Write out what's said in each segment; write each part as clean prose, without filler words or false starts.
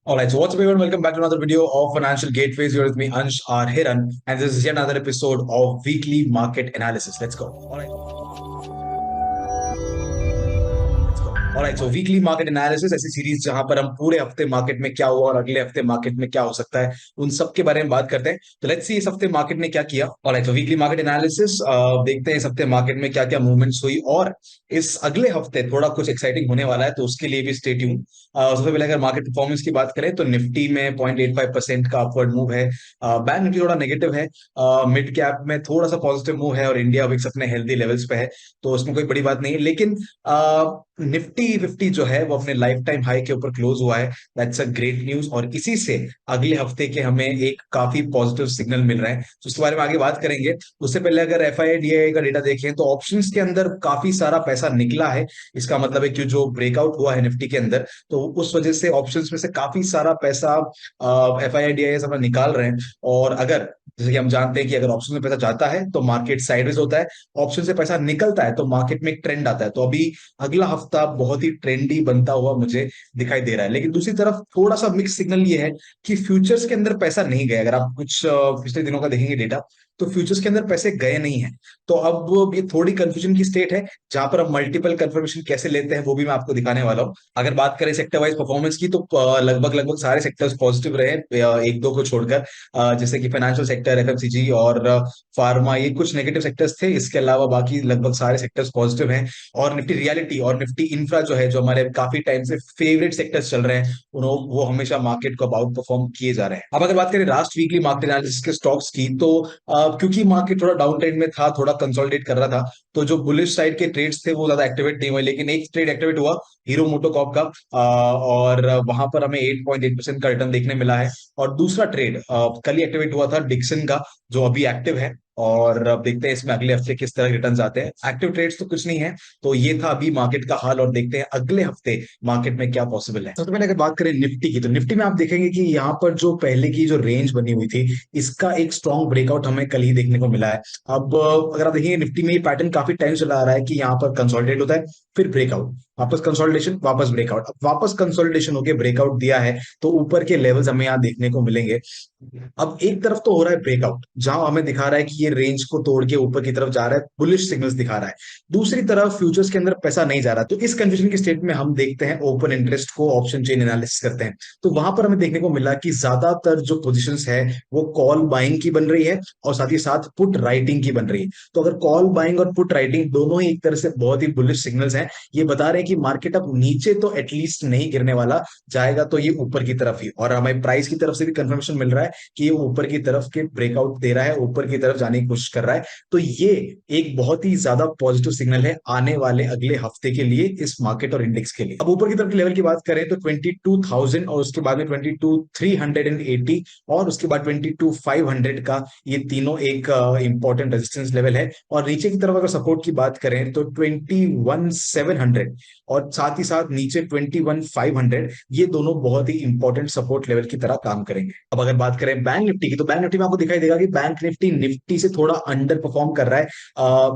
Alright, so what's up everyone? Welcome back to another video of Financial Gateways. You're with me, Ansh R. Hiran, and this is yet another episode of Weekly Market Analysis. Let's go. Alright, so weekly market analysis ऐसी series जहां पर हम पूरे हफ्ते market में क्या हुआ और अगले हफ्ते मार्केट में क्या हो सकता है उन सब के बारे में बात करते हैं। तो लेट्स सी इस हफ्ते मार्केट ने क्या किया। ऑलराइट, सो वीकली मार्केट एनालिसिस देखते हैं इस हफ्ते मार्केट में क्या क्या मूवमेंट्स हुई और इस अगले हफ्ते थोड़ा कुछ एक्साइटिंग होने वाला है, तो उसके लिए भी स्टे ट्यून। सबसे पहले अगर मार्केट परफॉर्मेंस की बात करें तो निफ्टी में 0.85% का अपवर्ड मूव है। बैंक निफ्टी थोड़ा नेगेटिव है। मिड कैप में थोड़ा सा पॉजिटिव मूव है और इंडिया विक्स अपने हेल्दी लेवल्स पे है, तो उसमें कोई बड़ी बात नहीं है। लेकिन निफ्टी 50 जो है वो अपने लाइफ टाइम हाई के ऊपर क्लोज हुआ है। दैट्स अ ग्रेट न्यूज और इसी से अगले हफ्ते के हमें एक काफी पॉजिटिव सिग्नल मिल रहा है, तो उसके बारे में आगे बात करेंगे। उससे पहले अगर एफआईआई का डेटा देखें तो ऑप्शंस के अंदर काफी सारा पैसा निकला है। इसका मतलब है कि जो ब्रेकआउट हुआ है निफ्टी के अंदर, तो उस वजह से ऑप्शंस में से काफी सारा पैसा एफआईआई अपना निकाल रहे हैं। और अगर जैसे कि हम जानते हैं कि अगर ऑप्शन में पैसा जाता है तो मार्केट साइडवेज होता है, ऑप्शन से पैसा निकलता है तो मार्केट में एक ट्रेंड आता है। तो अभी अगला हफ्ता बहुत ही ट्रेंडी बनता हुआ मुझे दिखाई दे रहा है। लेकिन दूसरी तरफ थोड़ा सा मिक्स सिग्नल ये है कि फ्यूचर्स के अंदर पैसा नहीं गया। अगर आप कुछ पिछले दिनों का देखेंगे डेटा, तो फ्यूचर्स के अंदर पैसे गए नहीं है। तो अब ये थोड़ी कंफ्यूजन की स्टेट है जहां पर हम मल्टीपल कंफर्मेशन कैसे लेते हैं वो भी मैं आपको दिखाने वाला हूं। अगर बात करें सेक्टर वाइज परफॉर्मेंस की तो लगभग लगभग सारे सेक्टर्स पॉजिटिव रहे, एक दो को छोड़कर। जैसे कि फाइनेंशियल सेक्टर, एफएमसीजी और फार्मा, ये कुछ नेगेटिव सेक्टर्स थे। इसके अलावा बाकी लगभग सारे सेक्टर्स पॉजिटिव हैं। और निफ्टी रियलिटी और निफ्टी इंफ्रा जो है, जो हमारे काफी टाइम से फेवरेट सेक्टर्स चल रहे हैं, वो हमेशा मार्केट को आउट परफॉर्म किए जा रहे हैं। अब अगर बात करें लास्ट वीकली मार्केट एनालिसिस के स्टॉक्स की, तो क्योंकि मार्केट थोड़ा डाउन ट्रेंड में था, थोड़ा कंसोलिडेट कर रहा था, तो जो बुलिश साइड के ट्रेड्स थे वो ज्यादा एक्टिवेट नहीं हुए। लेकिन एक ट्रेड एक्टिवेट हुआ हीरो मोटोकॉर्प का, और वहां पर हमें 8.8% का रिटर्न देखने मिला है। और दूसरा ट्रेड कल ही एक्टिवेट हुआ था डिक्सन का, जो अभी एक्टिव है। और अब देखते हैं इसमें अगले हफ्ते किस तरह रिटर्न्स आते हैं। एक्टिव ट्रेड्स तो कुछ नहीं है। तो ये था अभी मार्केट का हाल, और देखते हैं अगले हफ्ते मार्केट में क्या पॉसिबल है। सबसे पहले अगर बात करें निफ्टी की, तो निफ्टी में आप देखेंगे कि यहाँ पर जो पहले की जो रेंज बनी हुई थी, इसका एक स्ट्रॉन्ग ब्रेकआउट हमें कल ही देखने को मिला है। अब अगर आप देखेंगे निफ्टी में ये पैटर्न काफी टाइम चला आ रहा है कि यहाँ पर कंसोलिडेट होता है, फिर ब्रेकआउट, वापस कंसोलिडेशन, वापस ब्रेकआउट। अब वापस कंसोलिडेशन होकर ब्रेकआउट दिया है, तो ऊपर के लेवल्स हमें यहाँ देखने को मिलेंगे। अब एक तरफ तो हो रहा है ब्रेकआउट, जहां हमें दिखा रहा है कि ये रेंज को तोड़ के ऊपर की तरफ जा रहा है, बुलिश सिग्नल्स दिखा रहा है। दूसरी तरफ फ्यूचर्स के अंदर पैसा नहीं जा रहा। तो इस कंफ्यूजन की स्टेट में हम देखते हैं ओपन इंटरेस्ट को, ऑप्शन चेन एनालिसिस करते हैं। तो वहां पर हमें देखने को मिला कि ज्यादातर जो पोजीशंस है वो कॉल बाइंग की बन रही है और साथ ही साथ पुट राइटिंग की बन रही है। तो अगर कॉल बाइंग और पुट राइटिंग दोनों ही एक तरह से बहुत ही बुलिश सिग्नल्स हैं, ये बता रहे हैं कि मार्केट अब नीचे तो एटलीस्ट नहीं गिरने वाला, जाएगा तो ये ऊपर की तरफ ही। और हमें प्राइस की तरफ से भी कंफर्मेशन मिल रहा है कि ये ऊपर की तरफ के ब्रेकआउट दे रहा है, ऊपर की तरफ जाने की कोशिश कर रहा है। तो ये एक बहुत ही ज्यादा पॉजिटिव सिग्नल है आने वाले अगले हफ्ते के लिए इस मार्केट और इंडेक्स के लिए। अब ऊपर की तरफ के लेवल की बात करें तो 22,000 और उसके बाद में 22,380 और उसके बाद 22,500 का, ये तीनों एक इंपॉर्टेंट रेजिस्टेंस लेवल है। और नीचे की तरफ अगर सपोर्ट की बात करें तो 21,700 और साथ ही साथ नीचे 21,500, ये दोनों बहुत ही इंपॉर्टेंट सपोर्ट लेवल की तरह काम करेंगे। अब अगर बात करें बैंक निफ्टी की, तो बैंक निफ्टी में आपको दिखाई देगा कि बैंक निफ्टी निफ्टी से थोड़ा अंडर परफॉर्म कर रहा है।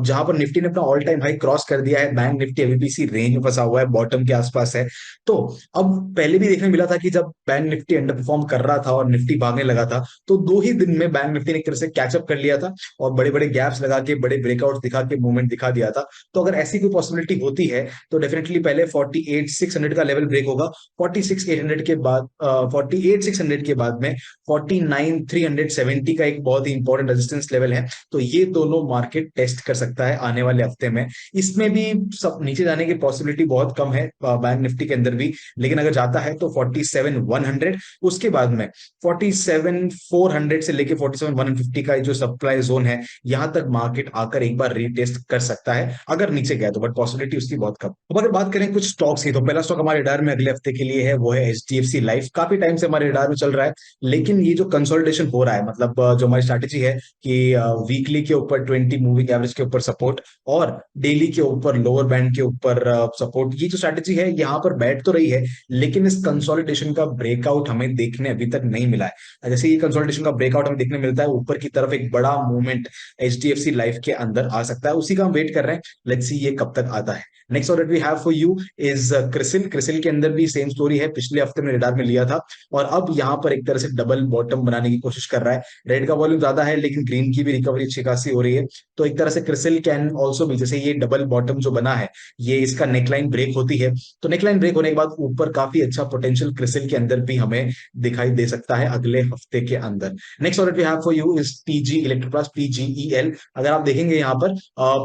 जहां पर निफ्टी ने अपना ऑल टाइम हाई क्रॉस कर दिया है, बैंक निफ्टी अभी भी इसी रेंज में फंसा हुआ है, बॉटम के आसपास है। तो अब पहले भी देखने मिला था कि जब बैंक निफ्टी अंडर परफॉर्म कर रहा था और निफ्टी भागने लगा था, तो 2 ही दिन में बैंक निफ्टी ने एक तरह से कैचअप कर लिया था और बड़े बड़े गैप्स लगा के, बड़े ब्रेकआउट दिखा के मूवमेंट दिखा दिया था। तो अगर ऐसी कोई पॉसिबिलिटी होती है तो डेफिनेटली पहले 48,600 का लेवल ब्रेक होगा। 46,800 के बाद 48,600 के बाद में 49,370 का एक बहुत ही इंपॉर्टेंट रेजिस्टेंस लेवल है। तो ये दोनों मार्केट टेस्ट कर सकता है आने वाले हफ्ते में। इसमें भी सब नीचे जाने की पॉसिबिलिटी बहुत कम है बैंक निफ्टी के अंदर भी, लेकिन अगर जाता है तो 47,100, उसके बाद में 47,400 से लेके 47,150 का जो सप्लाई जोन है, यहां तक मार्केट आकर एक बार रीटेस्ट कर सकता है अगर नीचे गया तो, बट पॉसिबिलिटी उसकी बहुत कम। अब अगर बात करें कुछ स्टॉक्स की, तो पहला स्टॉक हमारे रडार में अगले हफ्ते के लिए है वो है एचडीएफसी लाइफ। काफी टाइम से हमारे रडार में चल रहा है, लेकिन ये जो कंसोलिडेशन हो रहा है, मतलब जो हमारी स्ट्रैटेजी है कि वीकली के ऊपर 20 मूविंग एवरेज के ऊपर सपोर्ट और डेली के ऊपर लोअर बैंड के ऊपर सपोर्ट। ये जो स्ट्रैटेजी है यहाँ पर बैठ तो रही है, लेकिन इस कंसोलिडेशन का ब्रेकआउट हमें देखने अभी तक नहीं मिला है। जैसे ये कंसोलिडेशन का ब्रेकआउट हमें देखने मिलता है, ऊपर की तरफ एक बड़ा मूवमेंट एचडीएफसी लाइफ के अंदर आ सकता है, उसी का हम वेट कर रहे हैं। लेट्स सी ये कब तक आता है। Next order we have for you is CRISIL. CRISIL के अंदर भी सेम स्टोरी है, पिछले हफ्ते में रेडार में लिया था और अब यहाँ पर एक तरह से डबल बॉटम बनाने की कोशिश कर रहा है। रेड का वॉल्यूम ज्यादा है, लेकिन ग्रीन की भी रिकवरी अच्छी खासी हो रही है। तो एक तरह से क्रिसिल कैन ऑल्सो भी, जैसे ये डबल बॉटम जो बना है, ये इसका नेकलाइन ब्रेक होती है, तो नेकलाइन ब्रेक होने के बाद ऊपर काफी अच्छा पोटेंशियल क्रिसिल के अंदर भी हमें दिखाई दे सकता है अगले हफ्ते के अंदर। Next order we have for you is TG electroplast, TGEL। अगर आप देखेंगे यहाँ पर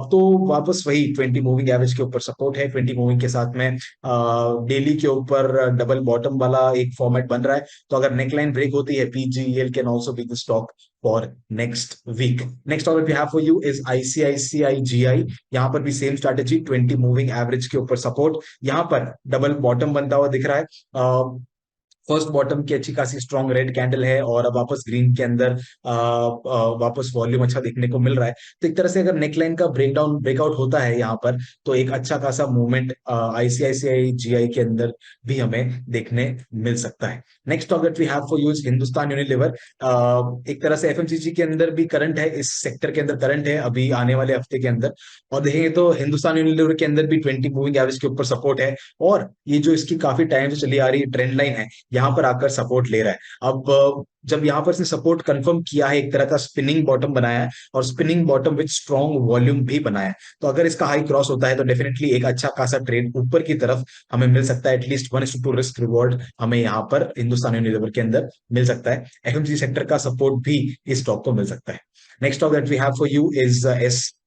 तो वापस वही 20 मूविंग एवरेज के ऊपर सपोर्ट है, 20 मूविंग के साथ में डेली के ऊपर डबल बॉटम वाला एक फॉर्मेट बन रहा है। तो अगर नेकलाइन ब्रेक होती है, PGEL can also be the stock for next week. Next order we have for you is ICICI GI। यहाँ पर भी सेम स्ट्रैटेजी, 20 मूविंग एवरेज के ऊपर सपोर्ट, यहाँ पर डबल बॉटम बनता हुआ दिख रहा है। फर्स्ट बॉटम की अच्छी खासी स्ट्रॉन्ग रेड कैंडल है और अब वापस ग्रीन के अंदर वापस वॉल्यूम अच्छा देखने को मिल रहा है। तो एक तरह से अगर नेकलाइन का ब्रेकआउट होता है यहाँ पर, तो एक अच्छा खासा मूवमेंट ICICI GI के अंदर भी हमें देखने मिल सकता है। Next topic we have for use Hindustan Unilever. एक तरह से FMCG के अंदर भी करंट है, इस सेक्टर के अंदर करंट है अभी आने वाले हफ्ते के अंदर। और देखेंगे तो हिंदुस्तान यूनिलीवर के अंदर भी 20 मूविंग एवरेज के ऊपर सपोर्ट है और ये जो इसकी काफी टाइम से चली आ रही ट्रेंड लाइन है, यहाँ पर आकर सपोर्ट ले रहा है। अब जब यहाँ पर इसने सपोर्ट कंफर्म किया है, एक तरह का स्पिनिंग बॉटम बनाया है और spinning bottom with strong volume भी बनाया है, तो अगर इसका हाई क्रॉस होता है तो डेफिनेटली एक अच्छा खासा ट्रेड ऊपर की तरफ हमें मिल सकता है। एटलीस्ट 1:2 रिस्क रिवॉर्ड हमें यहाँ पर हिंदुस्तान यूनिलीवर के अंदर मिल सकता है। FMCG सेक्टर का सपोर्ट भी इस स्टॉक को मिल सकता है। Next stock that we have for you is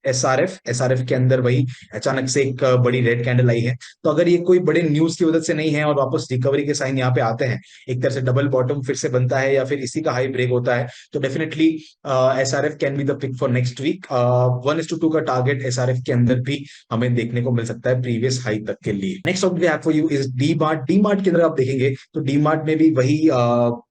SRF के अंदर वही अचानक से एक बड़ी रेड कैंडल आई है। तो अगर ये कोई बड़े न्यूज की वजह से नहीं है और वापस रिकवरी के साइन यहाँ पे आते हैं, एक तरह से डबल बॉटम फिर से बनता है या फिर इसी का हाई ब्रेक होता है, तो definitely SRF can be the pick for next week. 1:2 का टारगेट SRF के अंदर भी हमें देखने को मिल सकता है प्रीवियस हाई तक के लिए। Next of for you is DMart। DMart के अंदर आप देखेंगे तो DMart में भी वही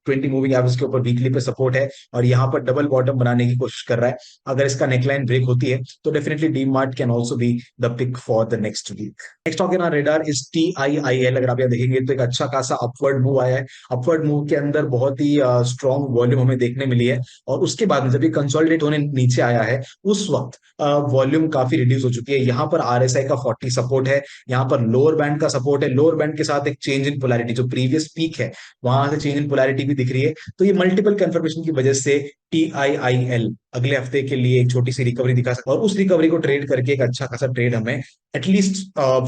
20 मूविंग एवरेज के ऊपर वीकली पे सपोर्ट है और यहाँ पर डबल बॉटम बनाने की कोशिश कर रहा है। अगर इसका नेकलाइन ब्रेक होती है तो definitely DMart can also be the pick for the next week. Next of radar is TIIL। अगर आप यहाँ देखेंगे तो एक अच्छा खासा अपवर्ड मूव आया है। अपवर्ड मूव के अंदर बहुत ही स्ट्रॉन्ग वॉल्यूम हमें देखने मिली है और उसके बाद में जब ये कंसोलिडेट होने नीचे आया है, उस वक्त वॉल्यूम काफी रिड्यूस हो चुकी है। यहाँ पर RSI का 40 सपोर्ट है, यहाँ पर लोअर बैंड का सपोर्ट है, लोअर बैंड के साथ एक चेंज इन पोलैरिटी, जो प्रीवियस पीक है वहां से चेंज इन पोलैरिटी भी दिख रही है। तो ये मल्टीपल कंफर्मेशन की वजह से TIIL अगले हफ्ते के लिए एक छोटी सी रिकवरी दिखा सकता है और उस रिकवरी को ट्रेड करके एक अच्छा खासा ट्रेड हमें एटलीस्ट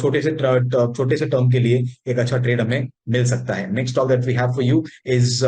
छोटे से टर्म के लिए एक अच्छा ट्रेड हमें मिल सकता है। Next stock that we have for you is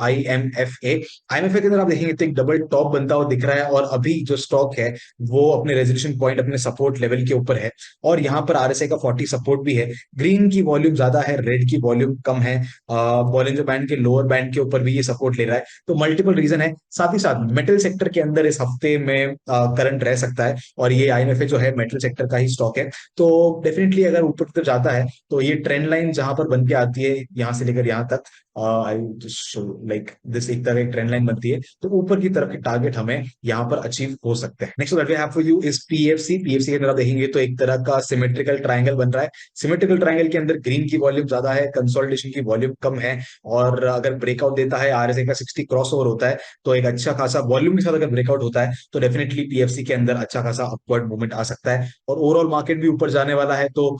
IMFA। IMFA के अंदर आप देखेंगे तो एक डबल टॉप बनता हुआ दिख रहा है और अभी जो स्टॉक है वो अपने रेजोल्यूशन पॉइंट, अपने सपोर्ट लेवल के ऊपर है और यहाँ पर RSI का 40 सपोर्ट भी है। ग्रीन की वॉल्यूम ज्यादा है, रेड की वॉल्यूम कम है। बॉलिंजर बैंड के लोअर बैंड के ऊपर भी ये सपोर्ट ले रहा है। तो मल्टीपल रीजन है। साथ ही साथ मेटल सेक्टर के अंदर इस हफ्ते में करंट रह सकता है और ये IMFA जो है मेटल सेक्टर का ही स्टॉक है। तो डेफिनेटली अगर ऊपर की तरफ जाता है तो ये ट्रेंड लाइन जहां पर बन के आती है, यहां से लेकर यहां तक आई लाइक दिस, एक तरह की ट्रेंड लाइन बनती है, तो ऊपर की तरफ के टारगेट हमें यहाँ पर अचीव हो सकते हैं। Next that we have for you is PFC। PFC के अंदर देखेंगे तो एक तरह का सिमेट्रिकल ट्रायंगल बन रहा है। सिमेट्रिकल ट्रायंगल के अंदर ग्रीन की वॉल्यूम ज्यादा है, कंसोलिडेशन की वॉल्यूम कम है और अगर ब्रेकआउट देता है, RSI का 60 क्रॉस ओवर होता है, तो एक अच्छा खासा वॉल्यूम के साथ अगर ब्रेकआउट होता है तो डेफिनेटली PFC के अंदर अच्छा खासा अपवर्ड मूवमेंट आ सकता है और ओवरऑल मार्केट भी ऊपर जाने वाला है, तो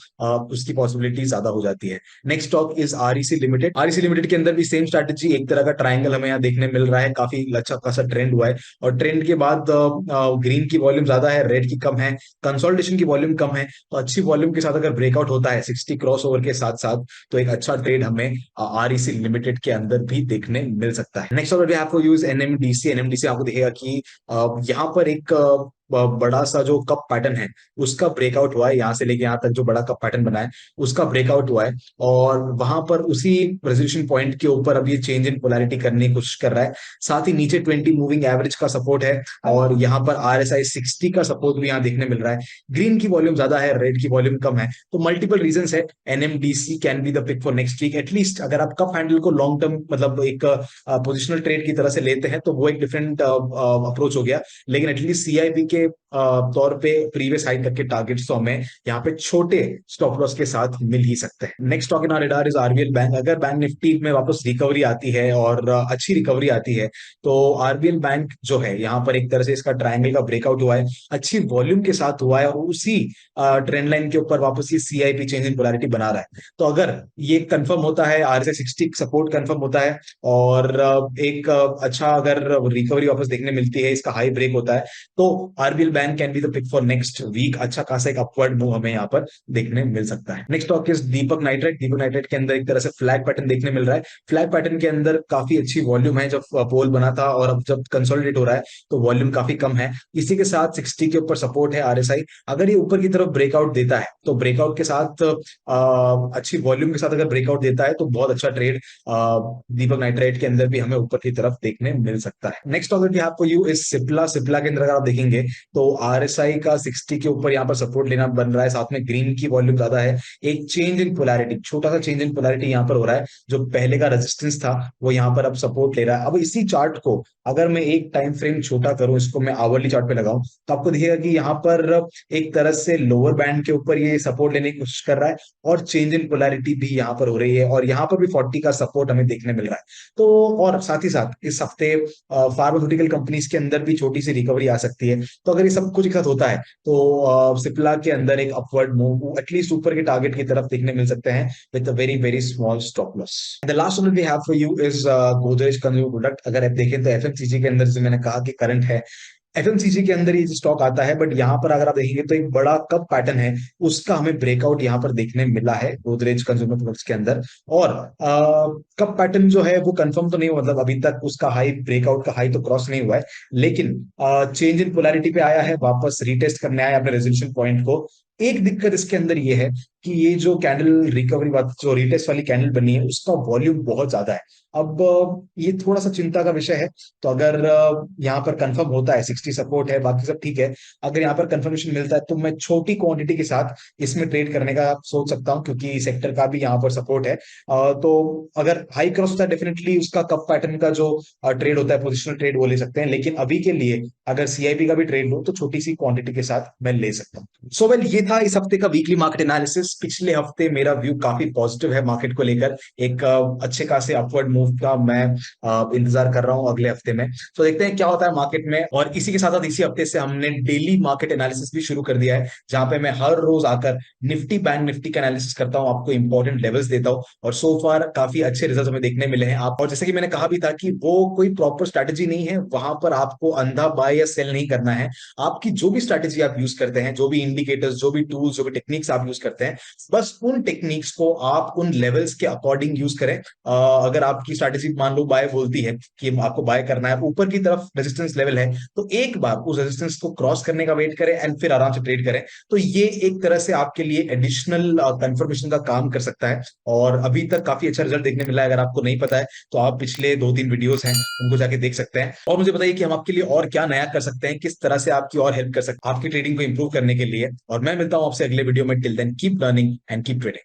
उसकी पॉसिबिलिटी ज्यादा हो जाती है। Next stock is REC limited. REC limited के अंदर भी सेम स्ट्रैटेजी, एक तरह का ट्रायंगल हमें यहाँ देखने मिल रहा है। काफी अच्छा खासा ट्रेंड हुआ है और ट्रेंड के बाद ग्रीन की वॉल्यूम ज्यादा है, रेड की कम है, कंसोलिडेशन की वॉल्यूम कम है। तो अच्छी वॉल्यूम के साथ अगर ब्रेकआउट होता है 60 क्रॉस ओवर के साथ साथ, तो एक अच्छा ट्रेड हमें REC लिमिटेड के अंदर भी देखने मिल सकता है। नेक्स्ट ऑर्डर आपको यूज NMDC। NMDC आपको दिखेगा कि यहाँ पर एक बड़ा सा जो कप पैटर्न है उसका ब्रेकआउट हुआ है, यहाँ से लेके यहाँ तक जो बड़ा कप पैटर्न बना है उसका ब्रेकआउट हुआ है, और वहां पर उसी रेजोल्यूशन पॉइंट के ऊपर अब ये चेंज इन पोलैरिटी करने की कोशिश कर रहा है। साथ ही नीचे 20 मूविंग एवरेज का सपोर्ट है, और यहाँ पर RSI 60 का सपोर्ट भी यहाँ देखने मिल रहा है। ग्रीन की वॉल्यूम ज्यादा है, रेड की वॉल्यूम कम है, तो मल्टीपल रीजन है। NMDC can be the pick for next week at least. अगर आप कप हैंडल को लॉन्ग टर्म मतलब एक पोजिशनल ट्रेड की तरह से लेते हैं तो वो एक डिफरेंट अप्रोच हो गया, लेकिन एटलीस्ट CIB के तौर पे प्रीवियस हाई तक के टारगेट्स तो हमें यहाँ पे छोटे स्टॉप लॉस के साथ मिल ही सकते हैं। Next stock in our radar is RBL bank. अगर बैंक निफ्टी में वापस रिकवरी आती है और अच्छी रिकवरी आती है तो RBL बैंक जो है यहाँ पर एक तरह से इसका ट्रायंगल का ब्रेकआउट हुआ है, अच्छी वॉल्यूम के साथ हुआ है, और उसी ट्रेंड लाइन के ऊपर वापस ये CIP चेंज इन पोलैरिटी बना रहा है। तो अगर ये कंफर्म होता है, RSI 60 सपोर्ट कंफर्म होता है, और एक अच्छा अगर रिकवरी वापस देखने मिलती है, इसका हाई ब्रेक होता है, तो RBL bank can be the pick for next week. अच्छा खासा एक अपवर्ड मूव हमें यहाँ पर देखने मिल सकता है। Next stock is Deepak nitrite. Deepak nitrite के अंदर एक तरह से फ्लैग पैटर्न देखने मिल रहा है। फ्लैग पैटर्न के अंदर काफी अच्छी वॉल्यूम है, जब पोल बना था और अब जब कंसोलिडेट हो रहा है तो वॉल्यूम काफी कम है। इसी के साथ 60 के ऊपर सपोर्ट है RSI। अगर ये ऊपर की तरफ ब्रेकआउट देता है तो ब्रेकआउट के साथ अच्छी वॉल्यूम के साथ अगर ब्रेकआउट देता है तो बहुत अच्छा ट्रेड दीपक नाइट्राइट के अंदर भी हमें ऊपर की तरफ देखने मिल सकता है। नेक्स्ट टॉपिक यहाँ पर यू इज सिप्ला। सिप्ला के अंदर अगर आप देखेंगे तो RSI का 60 के ऊपर यहाँ पर सपोर्ट लेना बन रहा है, साथ में ग्रीन की वॉल्यूम ज्यादा है। एक चेंज इन पोलैरिटी, छोटा सा चेंज इन पोलैरिटी यहाँ पर हो रहा है, जो पहले का रेजिस्टेंस था वो यहाँ पर अब सपोर्ट ले रहा है। अब इसी चार्ट को अगर मैं एक टाइम फ्रेम छोटा करूं, इसको मैं आवरली चार्ट पे लगाऊं, तो आपको दिखेगा कि यहाँ पर एक तरह से लोअर बैंड के ऊपर ये सपोर्ट लेने की कोशिश कर रहा है, और चेंज इन पोलैरिटी भी यहाँ पर हो रही है, और यहाँ पर भी 40 का सपोर्ट हमें देखने मिल रहा है। तो और साथ ही साथ इस हफ्ते फार्मास्यूटिकल कंपनीज के अंदर भी छोटी सी रिकवरी आ सकती है। तो अगर ये सब कुछ एक साथ होता है तो सिप्ला के अंदर एक अपवर्ड मूव एटलीस्ट ऊपर के टारगेट की तरफ देखने मिल सकते हैं with a very very small stop loss. The last one we have for you is Godrej consumer product. अगर आप देखें तो FMCG के अंदर, जो मैंने कहा कि करंट है, FMCG के अंदर ये स्टॉक आता है, बट यहाँ पर अगर आप देखेंगे तो एक बड़ा कप पैटर्न है, उसका हमें ब्रेकआउट यहाँ पर देखने मिला है गोदरेज कंज्यूमर प्रोडक्ट्स के अंदर। और कप पैटर्न जो है वो कंफर्म तो नहीं हुआ, मतलब अभी तक उसका हाई ब्रेकआउट का हाई तो क्रॉस नहीं हुआ है, लेकिन चेंज इन पोलैरिटी पे आया है, वापस रीटेस्ट करने आया अपने रेजोल्यूशन पॉइंट को। एक दिक्कत इसके अंदर ये है कि ये जो कैंडल रिकवरी जो रीटेस्ट वाली कैंडल बनी है उसका वॉल्यूम बहुत ज्यादा है। अब ये थोड़ा सा चिंता का विषय है। तो अगर यहाँ पर कंफर्म होता है, 60 सपोर्ट है, बाकी सब ठीक है, अगर यहाँ पर कंफर्मेशन मिलता है तो मैं छोटी क्वांटिटी के साथ इसमें ट्रेड करने का सोच सकता हूँ, क्योंकि सेक्टर का भी यहाँ पर सपोर्ट है। तो अगर हाई क्रॉस होता है डेफिनेटली उसका कप पैटर्न का जो ट्रेड होता है, पोजिशनल ट्रेड, वो ले सकते हैं, लेकिन अभी के लिए अगर CIB का भी ट्रेड लो तो छोटी सी क्वांटिटी के साथ मैं ले सकता हूँ। सो वेल, ये था इस हफ्ते का वीकली मार्केट एनालिसिस। पिछले हफ्ते मेरा व्यू काफी पॉजिटिव है मार्केट को लेकर, एक अच्छे खासे अपवर्ड मूव का मैं इंतजार कर रहा हूं अगले हफ्ते में। तो देखते हैं क्या होता है मार्केट में। और इसी के साथ साथ इसी हफ्ते से हमने डेली मार्केट एनालिसिस भी शुरू कर दिया है, जहां पे मैं हर रोज आकर निफ्टी बैंक निफ्टी का एनालिसिस करता हूं, आपको इंपॉर्टेंट लेवल्स देता हूं, और सो फार काफी अच्छे रिजल्ट हमें देखने मिले हैं। आप, और जैसे कि मैंने कहा भी था कि वो कोई प्रॉपर स्ट्रैटेजी नहीं है, वहां पर आपको अंधा बाय या सेल नहीं करना है। आपकी जो भी स्ट्रैटेजी आप यूज करते हैं, जो भी इंडिकेटर्स, जो भी टूल्स, जो भी टेक्निक्स आप यूज करते हैं, बस उन टेक्निक्स को आप उन लेवल्स के अकॉर्डिंग यूज करें। अगर आपकी स्ट्रैटेजी मान लो बाय बोलती है कि आपको बाय करना है, ऊपर की तरफ रेजिस्टेंस लेवल है, तो एक बार उस रेजिस्टेंस को क्रॉस करने का वेट करें एंड फिर आराम से ट्रेड करें। तो ये एक तरह से आपके लिए एडिशनल कंफर्मेशन का काम कर सकता है, और अभी तक काफी अच्छा रिजल्ट देखने मिला है। अगर आपको नहीं पता है तो आप पिछले 2-3 वीडियोस हैं उनको जाके देख सकते हैं, और मुझे बताइए कि हम आपके लिए और क्या नया कर सकते हैं, किस तरह से आपकी और हेल्प कर सकते हैं आपकी ट्रेडिंग को इंप्रूव करने के लिए। और मैं मिलता हूं आपसे अगले वीडियो में। Till then keep learning and keep trading.